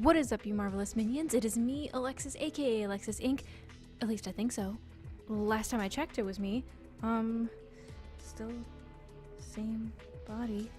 What is up, you marvelous minions? It is me, Alexis, aka Alexis Inc. At least I think so. Last time I checked, it was me. Still same body.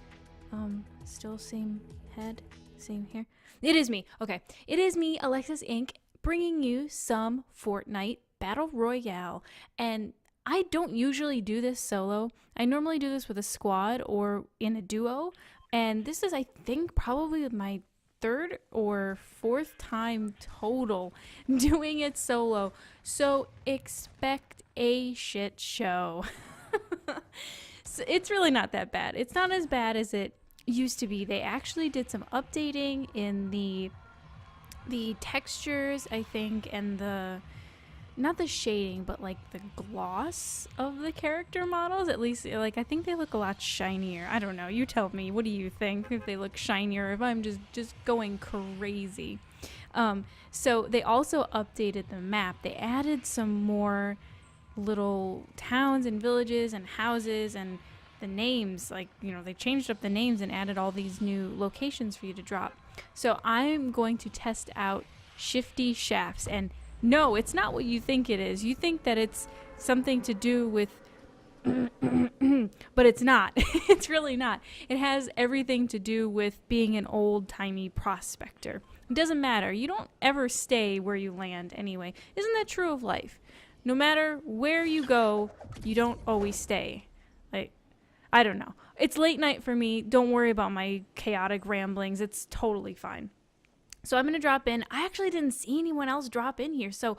Still same head, same hair. It is me. Okay. It is me, Alexis Inc., bringing you some Fortnite Battle Royale. And I don't usually do this solo. I normally do this with a squad or in a duo. And this is, I think, probably my third or fourth time total doing it solo. So expect a shit show. So it's really not that bad. It's not as bad as it used to be. They actually did some updating in the textures, I think, and the not the shading, but like the gloss of the character models. At least, like, I think they look a lot shinier. I don't know. You tell me. What do you think? If they look shinier, if I'm just going crazy. So they also updated the map. They added some more little towns and villages and houses and the names. Like, you know, they changed up the names and added all these new locations for you to drop. So I'm going to test out Shifty Shafts, and no, it's not what you think it is. You think that it's something to do with but it's not. It's really not. It has everything to do with being an old-timey prospector. It doesn't matter. You don't ever stay where you land anyway. Isn't that true of life? No matter where you go, you don't always stay. Like, I don't know. It's late night for me. Don't worry about my chaotic ramblings. It's totally fine. So I'm going to drop in. I actually didn't see anyone else drop in here. So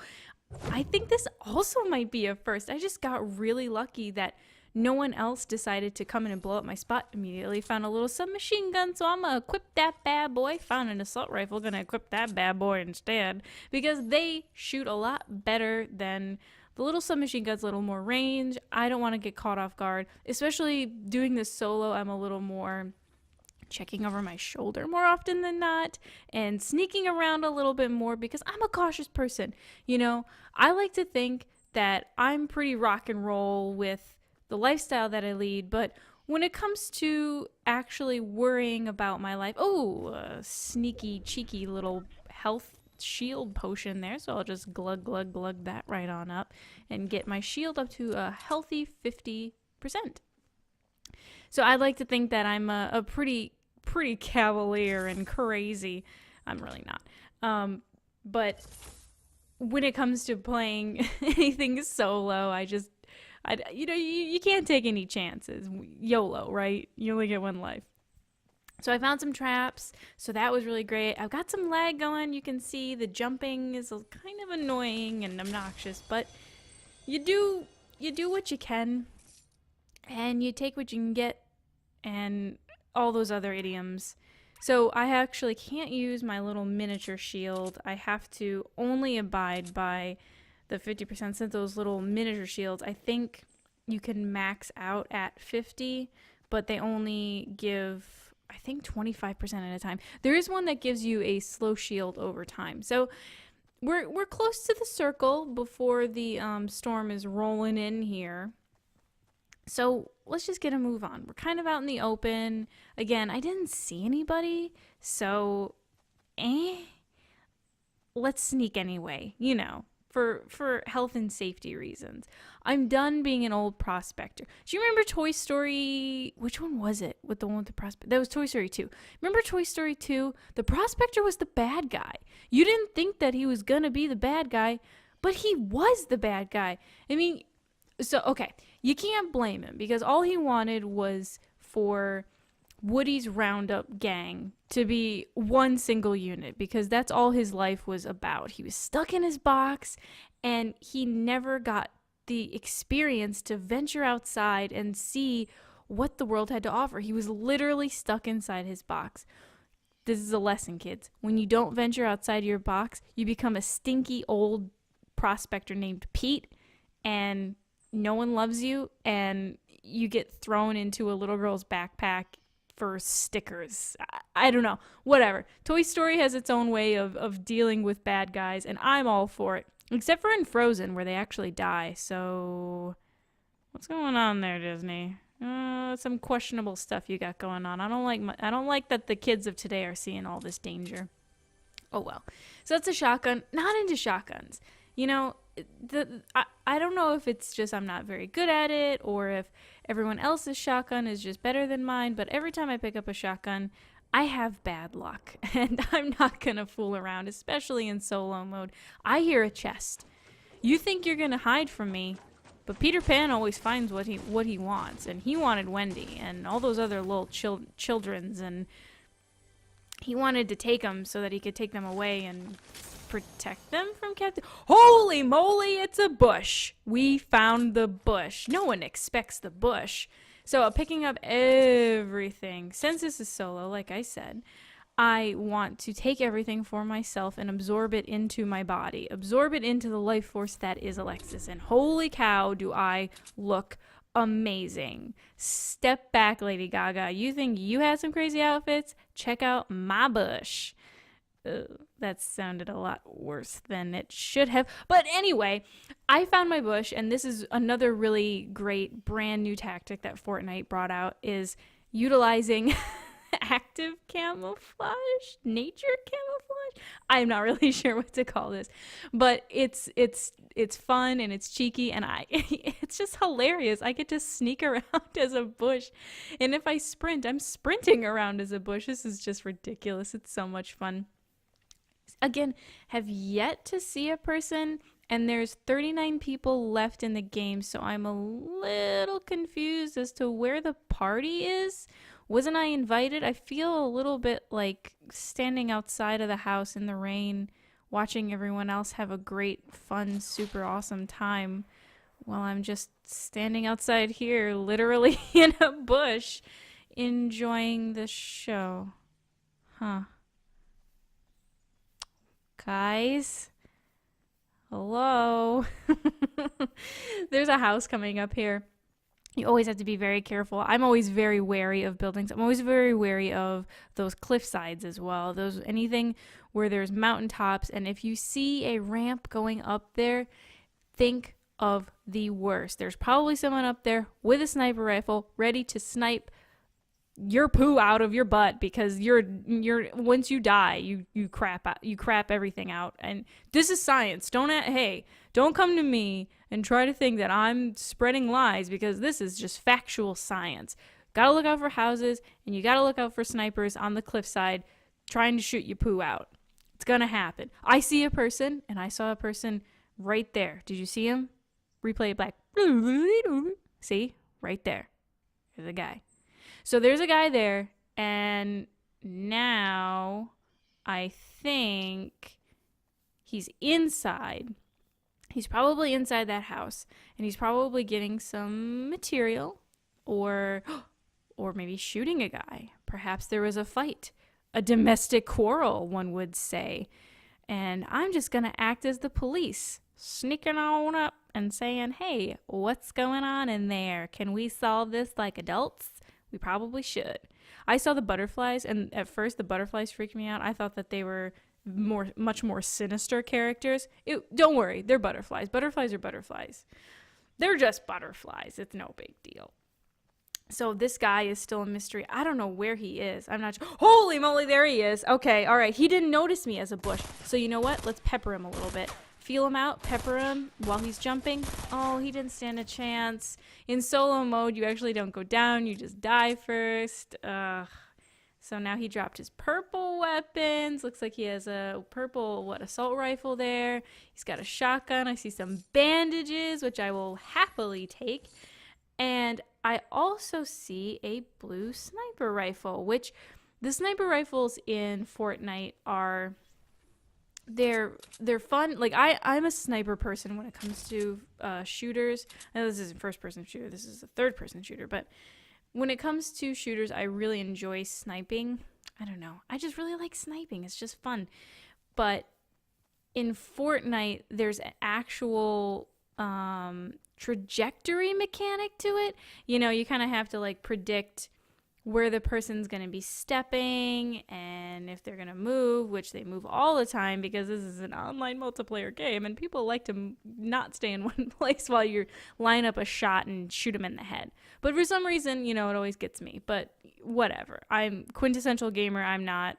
I think this also might be a first. I just got really lucky that no one else decided to come in and blow up my spot immediately. Found a little submachine gun, so I'm going to equip that bad boy. Found an assault rifle, going to equip that bad boy instead. Because they shoot a lot better than the little submachine gun's a little more range. I don't want to get caught off guard. Especially doing this solo, I'm a little more checking over my shoulder more often than not and sneaking around a little bit more because I'm a cautious person. You know, I like to think that I'm pretty rock and roll with the lifestyle that I lead, but when it comes to actually worrying about my life, a sneaky, cheeky little health shield potion there, so I'll just glug that right on up and get my shield up to a healthy 50%. So I'd like to think that I'm a pretty cavalier and crazy. I'm really not. But when it comes to playing anything solo, you can't take any chances. YOLO, right? You only get one life. So I found some traps, so that was really great. I've got some lag going. You can see the jumping is kind of annoying and obnoxious, but you do what you can, and you take what you can get, and all those other idioms. So I actually can't use my little miniature shield. I have to only abide by the 50% since those little miniature shields, I think you can max out at 50, but they only give, I think, 25% at a time. There is one that gives you a slow shield over time. So we're close to the circle before the storm is rolling in here. So let's just get a move on. We're kind of out in the open. Again, I didn't see anybody, so let's sneak anyway, you know, for health and safety reasons. I'm done being an old prospector. Do you remember Toy Story? Which one was it? With the one with the prospector? That was Toy Story 2. Remember Toy Story 2? The prospector was the bad guy. You didn't think that he was going to be the bad guy, but he was the bad guy. I mean, so, okay, you can't blame him because all he wanted was for Woody's Roundup gang to be one single unit because that's all his life was about. He was stuck in his box and he never got the experience to venture outside and see what the world had to offer. He was literally stuck inside his box. This is a lesson, kids. When you don't venture outside your box, you become a stinky old prospector named Pete, and no one loves you, and you get thrown into a little girl's backpack for stickers. I don't know. Whatever. Toy Story has its own way of dealing with bad guys, and I'm all for it. Except for in Frozen, where they actually die. So, what's going on there, Disney? Some questionable stuff you got going on. I don't like that the kids of today are seeing all this danger. Oh well. So that's a shotgun. Not into shotguns. You know, I don't know if it's just I'm not very good at it or if everyone else's shotgun is just better than mine, but every time I pick up a shotgun, I have bad luck and I'm not going to fool around, especially in solo mode. I hear a chest. You think you're going to hide from me, but Peter Pan always finds what he wants, and he wanted Wendy and all those other little children's, and he wanted to take them so that he could take them away and protect them from captivity. Holy moly, it's a bush. We found the bush. No one expects the bush. So picking up everything, since this is solo, like I said, I want to take everything for myself and absorb it into my body, absorb it into the life force that is Alexis. And holy cow, do I look amazing. Step back, Lady Gaga. You think you had some crazy outfits? Check out my bush. That sounded a lot worse than it should have. But anyway, I found my bush, and this is another really great brand new tactic that Fortnite brought out, is utilizing active camouflage, nature camouflage. I'm not really sure what to call this, but it's fun and it's cheeky, and it's just hilarious. I get to sneak around as a bush, and if I sprint, I'm sprinting around as a bush. This is just ridiculous. It's so much fun. Again, have yet to see a person, and there's 39 people left in the game, so I'm a little confused as to where the party is. Wasn't I invited? I feel a little bit like standing outside of the house in the rain, watching everyone else have a great, fun, super awesome time while I'm just standing outside here, literally in a bush, enjoying the show. Huh. Guys? Hello? There's a house coming up here. You always have to be very careful. I'm always very wary of buildings. I'm always very wary of those cliff sides as well. Anything where there's mountaintops, and if you see a ramp going up there, think of the worst. There's probably someone up there with a sniper rifle ready to snipe your poo out of your butt, because you're once you die, you crap everything out. And this is science. Don't come to me and try to think that I'm spreading lies, because this is just factual science. Gotta look out for houses, and you gotta look out for snipers on the cliffside trying to shoot your poo out. It's gonna happen. I see a person, and I saw a person right there. Did you see him? Replay it back. See? Right there. There's a guy. So there's a guy there, and now I think he's inside. He's probably inside that house, and he's probably getting some material, or maybe shooting a guy. Perhaps there was a fight, a domestic quarrel, one would say. And I'm just going to act as the police, sneaking on up and saying, hey, what's going on in there? Can we solve this like adults? We probably should. I saw the butterflies, and at first the butterflies freaked me out. I thought that they were much more sinister characters. Don't worry, they're butterflies. Butterflies are butterflies. They're just butterflies. It's no big deal. So this guy is still a mystery. I don't know where he is. I'm not sure. Holy moly, there he is. Okay, all right. He didn't notice me as a bush. So you know what? Let's pepper him a little bit. Feel him out, pepper him while he's jumping. Oh, he didn't stand a chance. In solo mode, you actually don't go down. You just die first. So now he dropped his purple weapons. Looks like he has a purple, assault rifle there. He's got a shotgun. I see some bandages, which I will happily take. And I also see a blue sniper rifle, which the sniper rifles in Fortnite are... They're fun. Like, I'm a sniper person when it comes to shooters. I know this isn't first-person shooter. This is a third-person shooter. But when it comes to shooters, I really enjoy sniping. I don't know. I just really like sniping. It's just fun. But in Fortnite, there's an actual trajectory mechanic to it. You know, you kind of have to, like, predict where the person's going to be stepping and if they're going to move, which they move all the time because this is an online multiplayer game and people like to not stay in one place while you line up a shot and shoot them in the head. But for some reason, you know, it always gets me. But whatever. I'm quintessential gamer. I'm not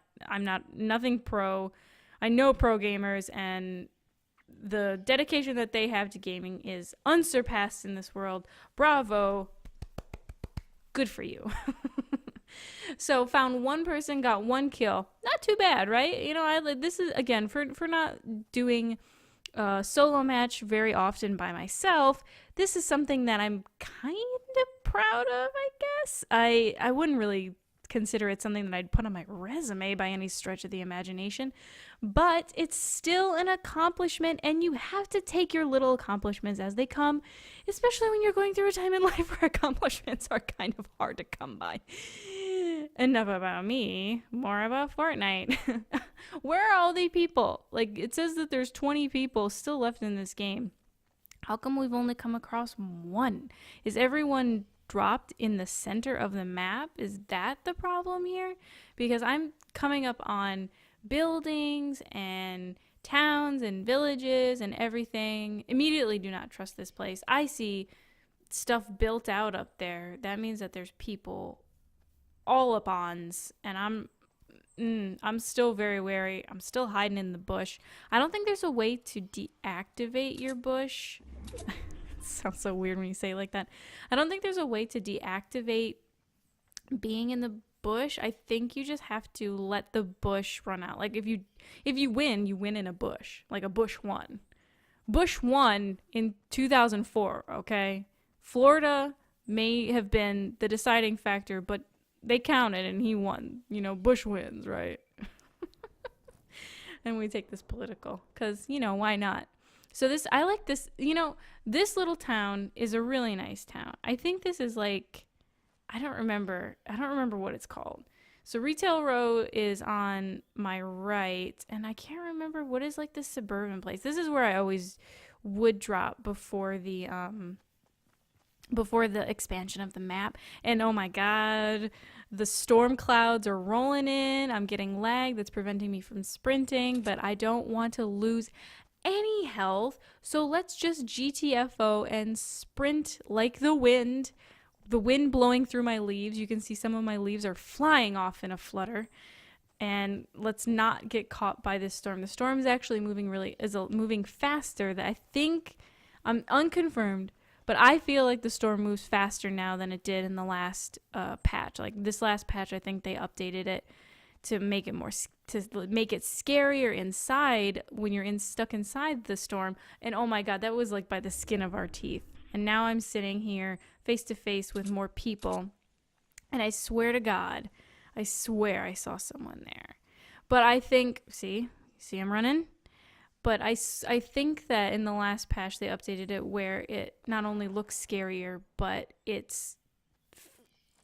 nothing pro. I know pro gamers, and the dedication that they have to gaming is unsurpassed in this world. Bravo. Good for you. So found one person, got one kill. Not too bad, right? You know, this is, again, for not doing a solo match very often by myself, this is something that I'm kind of proud of, I guess. I wouldn't really consider it something that I'd put on my resume by any stretch of the imagination, but it's still an accomplishment, and you have to take your little accomplishments as they come, especially when you're going through a time in life where accomplishments are kind of hard to come by. Enough about me, more about Fortnite. Where are all the people? Like, it says that there's 20 people still left in this game. How come we've only come across one? Is everyone dropped in the center of the map? Is that the problem here? Because I'm coming up on buildings and towns and villages and everything. Immediately do not trust this place. I see stuff built out up there. That means that there's people all up ons, and I'm still very wary. I'm still hiding in the bush. I don't think there's a way to deactivate your bush. It sounds so weird when you say it like that. I don't think there's a way to deactivate being in the bush. I think you just have to let the bush run out. Like, if you win, you win in a bush. Like a bush won. Bush won in 2004, okay? Florida may have been the deciding factor, but they counted and he won. You know, Bush wins, right? And we take this political because, you know, why not? So I like this, you know, this little town is a really nice town. I think this is like, I don't remember what it's called. So Retail Row is on my right, and I can't remember what is like this suburban place. This is where I always would drop before the expansion of the map. And oh my god, the storm clouds are rolling in. I'm getting lag that's preventing me from sprinting, but I don't want to lose any health, so let's just GTFO and sprint like the wind blowing through my leaves. You can see some of my leaves are flying off in a flutter, and let's not get caught by this storm. The storm is actually moving faster. That I think, I'm unconfirmed, but I feel like the storm moves faster now than it did in the last patch. Like this last patch, I think they updated it to make it scarier inside when you're stuck inside the storm. And oh my god, that was like by the skin of our teeth. And now I'm sitting here face to face with more people, and I swear to god, I swear I saw someone there. But I think, see I'm running? But I think that in the last patch they updated it where it not only looks scarier, but it's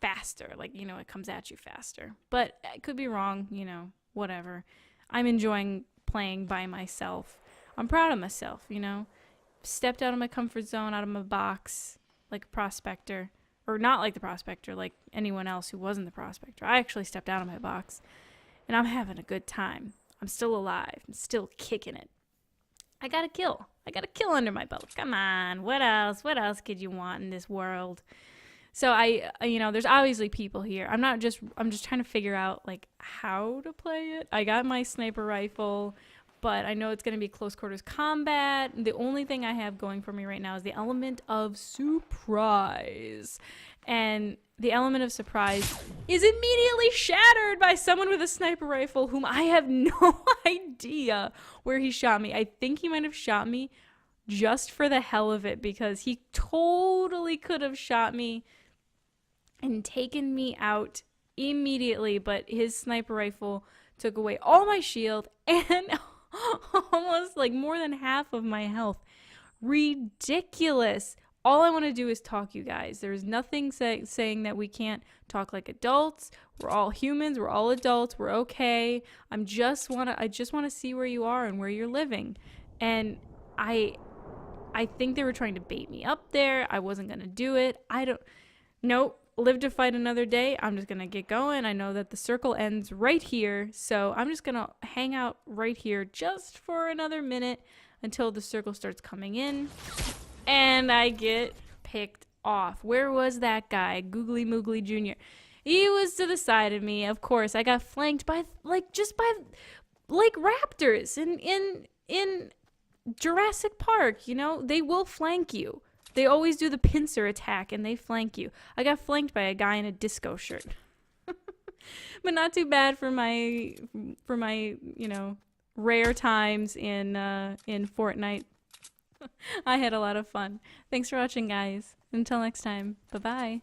faster. Like, you know, it comes at you faster. But I could be wrong, you know, whatever. I'm enjoying playing by myself. I'm proud of myself, you know. Stepped out of my comfort zone, out of my box, like a prospector. Or not like the prospector, like anyone else who wasn't the prospector. I actually stepped out of my box, and I'm having a good time. I'm still alive. I'm still kicking it. I got a kill under my belt. Come on, what else could you want in this world? So you know, there's obviously people here. I'm just trying to figure out like how to play it. I got my sniper rifle, but I know it's going to be close quarters combat. The only thing I have going for me right now is the element of surprise. And the element of surprise is immediately shattered by someone with a sniper rifle whom I have no idea where he shot me. I think he might have shot me just for the hell of it, because he totally could have shot me and taken me out immediately, but his sniper rifle took away all my shield and almost like more than half of my health. Ridiculous. All I want to do is talk, you guys. There's nothing saying that we can't talk like adults. We're all humans. We're all adults. We're okay. I just want to see where you are and where you're living. And I think they were trying to bait me up there. I wasn't going to do it. Nope. Live to fight another day. I'm just going to get going. I know that the circle ends right here. So I'm just going to hang out right here just for another minute until the circle starts coming in. And I get picked off. Where was that guy? Googly Moogly Jr. He was to the side of me. Of course, I got flanked by like raptors in Jurassic Park, you know, they will flank you. They always do the pincer attack and they flank you. I got flanked by a guy in a disco shirt. But not too bad for my you know, rare times in Fortnite. I had a lot of fun. Thanks for watching, guys. Until next time. Bye-bye.